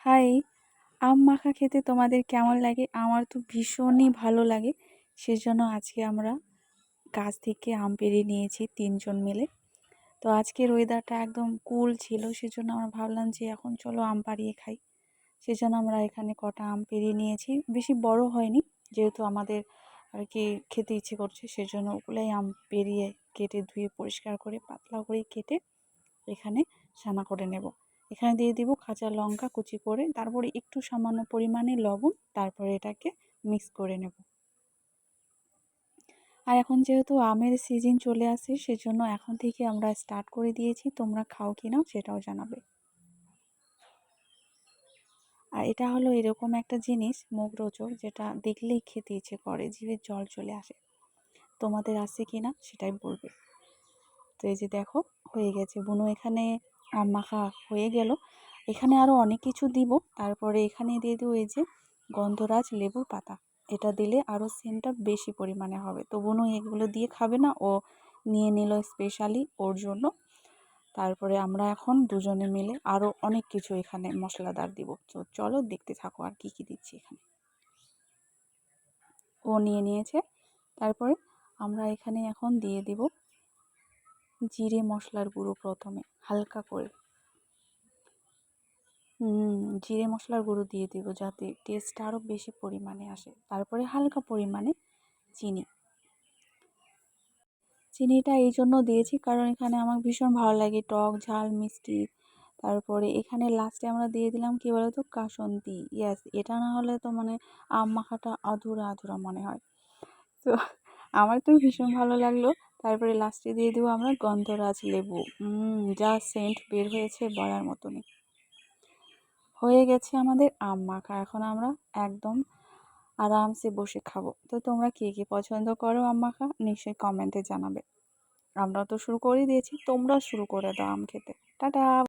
High! আম মাখা খেতে তোমাদের কেমন লাগে? আমার তো ভীষণই ভালো লাগে। সেজন্য আজকে আমরা গাছ থেকে আম পেড়ে নিয়েছি ৩ জন মিলে। তো আজকের ওয়েদারটা একদম কুল ছিল। সেজন্য আমরা ভাবলাম যে এখন চলো আম পাড়িয়ে খাই। সেজন্য আমরা এখানে কটা আম পেড়ে নিয়েছি। বেশি বড় হয়নি। যেহেতু আমাদের আর কি খেতে ইচ্ছে করছে সেজন্য ওগুলাই আম পেড়িয়ে কেটে ধুয়ে পরিষ্কার করে পাতলা করে কেটে এখানে ছানা করে নেব। এখানে দিয়ে দিব কাঁচা লঙ্কা কুচি করে, তারপরে একটু সামান্য পরিমাণে লবণ, তারপরে এটাকে মিক্স করে নেব। আর এখন যেহেতু আমের সিজন চলে আসে সেজন্য এখন থেকে আমরা স্টার্ট করে দিয়েছি। তোমরা খাও কি না সেটাও জানাবে। আর এটা হলো এরকম একটা জিনিস মুখরোচক যেটা দেখলেই খেতে ইচ্ছে করে, জিভে জল চলে আসে। তোমাদের আছে কি না সেটাই বলবে। তো এই যে দেখো হয়ে গেছে, বুনু এখানে আম মাখা হয়ে গেল। এখানে আরও অনেক কিছু দিব। তারপরে এখানে দিয়ে দেবো এই যে গন্ধরাজ লেবুর পাতা। এটা দিলে আরও সেন্টটা বেশি পরিমাণে হবে। তো বুনু এগুলো দিয়ে খাবে না, ও নিয়ে নিল স্পেশালি ওর জন্য। তারপরে আমরা এখন দুজনে মিলে আরও অনেক কিছু এখানে মশলাদার দিব। তো চলো দেখতে থাকো আর কি কি দিচ্ছি এখানে। ও নিয়ে নিয়েছে। তারপরে আমরা এখানে এখন দিয়ে দিব জিরে মশলার গুঁড়ো, প্রথমে হালকা করে জিরে মশলার গুঁড়ো দিয়ে দিব যাতে টেস্টটা আরও বেশি পরিমাণে আসে। তারপরে হালকা পরিমাণে চিনি। চিনিটা এই জন্য দিয়েছি কারণ এখানে আমার ভীষণ ভালো লাগে টক ঝাল মিষ্টি। তারপরে এখানে লাস্টে আমরা দিয়ে দিলাম কী বলতো, কাসুন্দি। ইয়াস, এটা না হলে তো মানে আম মাখাটা আধুরা আধুরা মনে হয়। তো আমার তো ভীষণ ভালো লাগলো। তারপরে লাস্টে দিয়ে দেবো আমরা গন্ধরাজ লেবু। যা সেন্ট বের হয়েছে বলার মতনই। হয়ে গেছে আমাদের আম মাখা। এখন আমরা একদম আরামসে বসে খাবো। তো তোমরা কে কে পছন্দ করো আম মাখা নিশ্চয়ই কমেন্টে জানাবে। আমরা তো শুরু করে দিয়েছি, তোমরা শুরু করে দাও আম খেতে। টাটা।